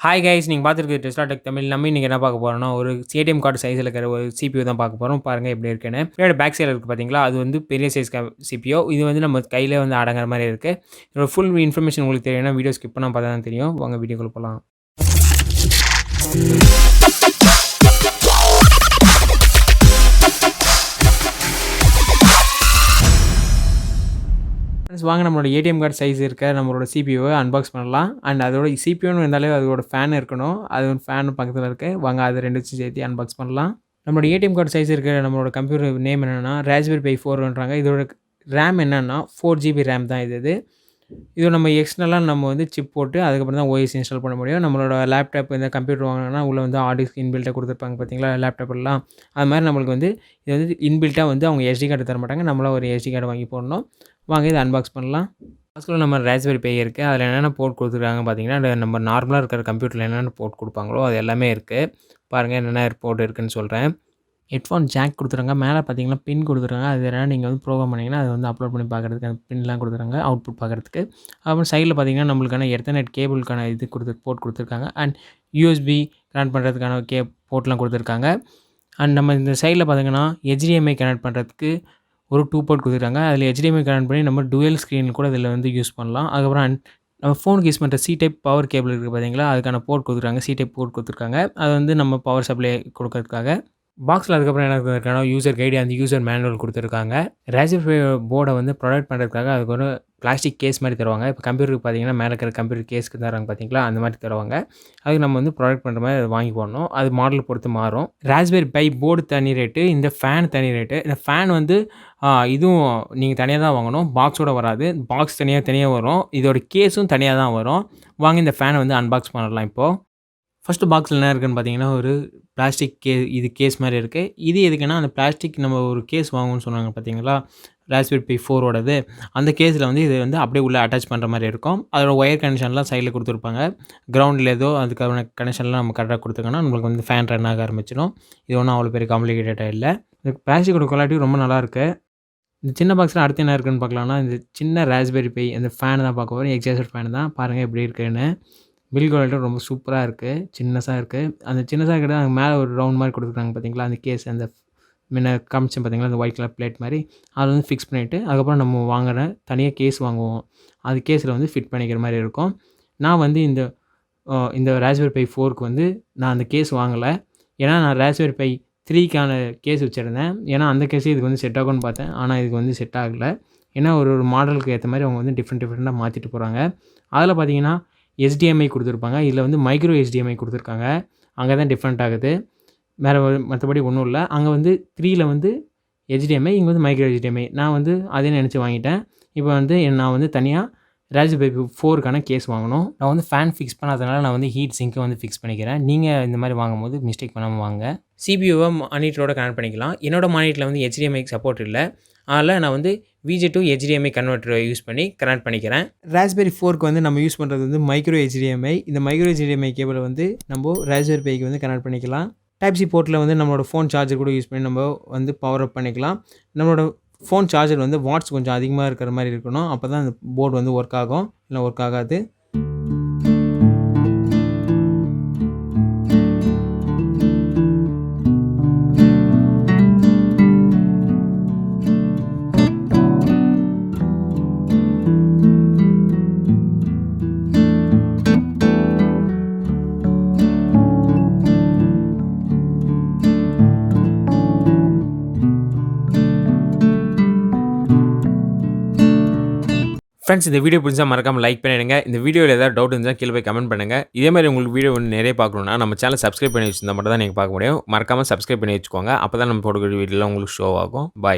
Hi guys நீங்க பார்த்துருக்குது Tesla tech Tamil. நம்ம இன்னைக்கு என்ன பார்க்க போறோம்னா, ஒரு ஏடிஎம் கார்டு சைஸ்ல இருக்கிற ஒரு சிபியூ தான் பார்க்க போறோம். பாருங்க எப்படி இருக்குன்னு. பின்னாடி பேக் சைடுல இருக்கு பார்த்தீங்களா, அது வந்து பெரிய சைஸ் சிபியூ. இது வந்து நம்ம கையிலே வந்து அடங்குற மாரி இருக்கு. இதோட ஃபுல் இன்ஃபர்மேஷன் உங்களுக்கு தெரியணும்னா வீடியோ ஸ்கிப் பண்ணாம பார்த்தா தான் தெரியும். வாங்க வீடியோக்குள்ள போலாம். வாங்க நம்மளோட ஏடிஎம் கார்டு சைஸ் இருக்க நம்மளோட சிபியூவை அன்பாக்ஸ் பண்ணலாம். அண்ட் அதோட சிபியூன்னு இருந்தாலே அதோட ஃபேன் இருக்கணும். அது ஒரு ஃபேன் பக்கத்தில் இருக்குது. வாங்க அது ரெண்டுத்தையும் சேர்த்து அன்பாக்ஸ் பண்ணலாம். நம்மளோட ஏடிஎம் கார்டு சைஸ் இருக்கிற நம்மளோட கம்ப்யூட்டர் நேம் என்னென்னா ராஸ்பெரி பை 4ன்றாங்க. இதோட ரேம் என்னென்னா 4GB ரேம் தான் இது. இது நம்ம எக்ஸ்டர்னலாக நம்ம வந்து சிப் போட்டு அதுக்கப்புறம் தான் ஓஎஸ் இன்ஸ்டால் பண்ண முடியும். நம்மளோட லேப்டாப் இந்த கம்ப்யூட்டர் வாங்கினோன்னா உள்ளே வந்து ஹார்ட் இன்பில்ட்டாக கொடுத்துருப்பாங்க பார்த்தீங்களா லேப்டாப்லாம். அது மாதிரி நம்மளுக்கு வந்து இது வந்து இன்பில்ட்டாக வந்து அவங்க எஸ்டி கார்டு தர மாட்டாங்க. நம்மளாம் ஒரு எஸ்டி கார்டு வாங்கி போடணும். வாங்க இதை அன்பாக்ஸ் பண்ணலாம். ஃபஸ்ட்டில் நம்ம ராஸ்பெரி பை இருக்குது. அதில் என்னென்ன போர்ட் கொடுத்துருக்காங்க பார்த்தீங்கன்னா, நம்ம நார்மலாக இருக்கிற கம்ப்யூட்டரில் என்னென்ன போர்ட் கொடுப்பாங்களோ அது எல்லாமே இருக்குது. பாருங்கள் என்னென்ன போர்ட் இருக்குதுன்னு சொல்கிறேன். ஹெட்ஃபோன் ஜாக் கொடுத்துருங்க. மேலே பார்த்தீங்கன்னா பின் கொடுத்துருக்காங்க. அது என்னென்னா நீங்கள் வந்து ப்ரோக்ராம் பண்ணிங்கன்னா அதை வந்து அப்லோட் பண்ணி பார்க்குறதுக்கு அந்த பின்லாம் கொடுத்துருக்காங்க அவுட்புட் பார்க்குறதுக்கு. அப்புறம் சைடில் பார்த்தீங்கன்னா நம்மளுக்கான எர்த்தநெட் கேபிளுக்கான இது போர்ட் கொடுத்துருக்காங்க. அண்ட் யூஎஸ்பி கனெக்ட் பண்ணுறதுக்கான போர்ட்லாம் கொடுத்துருக்காங்க. அண்ட் நம்ம இந்த சைடில் பார்த்தீங்கன்னா HDMI கனெக்ட் பண்ணுறதுக்கு ஒரு 2 போர்ட் கொடுத்துருக்காங்க. அதில் HDMI கனெக்ட் பண்ணி நம்ம டுவல் ஸ்க்ரீன் கூட இதில் வந்து யூஸ் பண்ணலாம். அதுக்கப்புறம் நம்ம ஃபோனுக்கு யூஸ் பண்ணுற C டைப் பவர் கேபிள் இருக்குது பார்த்தீங்களா, அதுக்கான போர்ட் கொடுத்துருக்காங்க. C டைப் போர்ட் கொடுத்துருக்காங்க. அது வந்து நம்ம பவர் சப்ளை கொடுக்கறதுக்காக. பாக்ஸில் அதுக்கப்புறம் என்ன கொடுத்துருக்காங்க, யூசர் கைடு அந்த யூசர் மேனுவல் கொடுத்துருக்காங்க. ராஸ்பெரி போர்டை வந்து ப்ரொடக்ட் பண்ணுறதுக்காக அதுக்கு ஒரு பிளாஸ்டிக் கேஸ் மாதிரி தருவாங்க. இப்போ கம்ப்யூட்டருக்கு பார்த்தீங்கன்னா மேலே இருக்கிற கம்ப்யூட்டர் கேஸ்க்கு தராங்க பார்த்தீங்களா, அந்த மாதிரி தருவாங்க. அதுக்கு நம்ம வந்து ப்ரொடக்ட் பண்ணுற மாதிரி அதை வாங்கி போடணும். அது மாடல் பொறுத்து மாறும். ராஸ்பெரி பை போர்டு தனி ரேட்டு, இந்த ஃபேன் தனி ரேட்டு. இந்த ஃபேன் வந்து இதுவும் நீங்கள் தனியாக தான் வாங்கணும். பாக்ஸோடு வராது. பாக்ஸ் தனியாக வரும். இதோட கேஸும் தனியாக தான் வரும். வாங்க இந்த ஃபேனை வந்து அன்பாக்ஸ் பண்ணலாம் இப்போது. ஃபஸ்ட்டு பாக்ஸில் என்ன இருக்குதுன்னு பார்த்தீங்கன்னா, ஒரு பிளாஸ்டிக் கேஸ் மாதிரி இருக்குது. இது எதுக்குன்னா, அந்த பிளாஸ்டிக் நம்ம ஒரு கேஸ் வாங்கணும்னு சொன்னாங்க பார்த்தீங்களா, ராஸ்பெரி பை 4ஓடது. அந்த கேஸில் வந்து இது வந்து அப்படியே உள்ளே அட்டாச் பண்ணுற மாதிரி இருக்கும். அதோட ஒயர் கனெக்ஷன்லாம் சைடில் கொடுத்துருப்பாங்க. கிரவுண்டில் ஏதோ அதுக்கான கனெக்ஷன்லாம் நம்ம கரெக்டாக கொடுத்துக்கோன்னா நம்மளுக்கு வந்து ஃபேன் ரன் ஆக ஆரம்பிச்சிடும். இது ஒன்றும் அவ்வளோ பெரிய காம்ப்ளிகேட்டடாக இல்லை. இந்த பிளாஸ்டிக்கோட குவாலிட்டி ரொம்ப நல்லாயிருக்கு. இந்த சின்ன பாக்ஸில் அடுத்து என்ன இருக்குதுன்னு பார்க்கலாம்னா, இந்த சின்ன ராஸ்பெரி பை அந்த ஃபேன் தான் பார்க்க போகிறோம். எக்ஸாஸ்டர் ஃபேன் தான். பாருங்கள் எப்படி இருக்குன்னு. பில் குவாலிட்டி ரொம்ப சூப்பராக இருக்குது. சின்னதாக இருக்குது. அந்த சின்னதாக இருக்கிறது அங்கே மேலே ஒரு ரவுண்ட் மாதிரி கொடுத்துருக்காங்க பார்த்தீங்களா, அந்த கேஸ் அந்த முன்ன காமிச்சேன் பார்த்தீங்களா, அந்த ஒயிட் கலர் பிளேட் மாதிரி அதை வந்து ஃபிக்ஸ் பண்ணிவிட்டு அதுக்கப்புறம் நம்ம வாங்குகிற தனியாக கேஸ் வாங்குவோம். அது கேஸில் வந்து ஃபிட் பண்ணிக்கிற மாதிரி இருக்கும். நான் வந்து இந்த ராஸ்பெரி பை 4க்கு வந்து நான் அந்த கேஸ் வாங்கலை. ஏன்னா நான் ராஸ்பெரி பை 3க்கான கேஸ் வச்சுருந்தேன். ஏன்னா அந்த கேஸே இதுக்கு வந்து செட் ஆகும்னு பார்த்தேன். ஆனால் இதுக்கு வந்து செட் ஆகலை. ஏன்னா ஒரு மாடலுக்கு ஏற்ற மாதிரி அவங்க வந்து டிஃப்ரெண்ட்டாக மாற்றிட்டு போகிறாங்க. அதில் பார்த்தீங்கன்னா HDMI கொடுத்துருப்பாங்க. இதில் வந்து மைக்ரோ HDMI கொடுத்துருக்காங்க. அங்கே தான் டிஃப்ரெண்ட் ஆகுது. வேறு மற்றபடி ஒன்றும் இல்லை. அங்கே வந்து 3ல் வந்து HDMI, இங்கே வந்து மைக்ரோ HDMI. நான் வந்து அதே நினச்சி வாங்கிட்டேன். இப்போ வந்து நான் வந்து தனியாக ராஸ்பெரி பை 4க்கான கேஸ் வாங்கணும். நான் வந்து ஃபேன் ஃபிக்ஸ் பண்ணாதனால நான் வந்து ஹீட் சிங்கை வந்து ஃபிக்ஸ் பண்ணிக்கிறேன். நீங்கள் இந்த மாதிரி வாங்கும்போது மிஸ்டேக் பண்ணாமல் வாங்க. சிபியூவை மானிட்டரோட கனெக்ட் பண்ணிக்கலாம். என்னோடய மானிட்டரில் வந்து HDMI சப்போர்ட் இல்லை. அதில் நான் வந்து VJ to HDMI கன்வெர்ட்டரை யூஸ் பண்ணி கனெக்ட் பண்ணிக்கிறேன். ராஸ்பெரி 4க்கு வந்து நம்ம யூஸ் பண்ணுறது வந்து மைக்ரோ HDMI. இந்த மைக்ரோ HDMI கேபிளை வந்து நம்ம ராஸ்பெரி பைக்கு வந்து கனெக்ட் பண்ணிக்கலாம். டைப் சி போர்ட்டில் வந்து நம்மளோட ஃபோன் சார்ஜர் கூட யூஸ் பண்ணி நம்ம வந்து பவர் அப் பண்ணிக்கலாம். நம்மளோட ஃபோன் சார்ஜர் வந்து வாட்ஸ் கொஞ்சம் அதிகமாக இருக்கிற மாதிரி இருக்கணும். அப்போ தான் அந்த போர்டு வந்து ஒர்க் ஆகும், இல்லை ஒர்க் ஆகாது. ஃப்ரெண்ட்ஸ், இந்த வீடியோ பிடிச்சா மறக்காமல் லைக் பண்ணிடுங்க. இந்த வீடியோவில் ஏதாவது டவுட் இருந்தால் கீழே போய் கமெண்ட் பண்ணுங்கள். இதே மாதிரி உங்களுக்கு வீடியோ வந்து நிறைய பார்க்கணுன்னா நம்ம சேனல் சப்ஸ்கிரைப் பண்ணி வச்சிருந்தா மட்டும் தான் நீங்கள் பார்க்க முடியும். மறக்காமல் சப்ஸ்கிரைப் பண்ணி வச்சுக்கோங்க. அப்போ தான் நம்ம போடக்கூடிய வீடியோலாம் உங்களுக்கு ஷோ ஆகும். பாய்.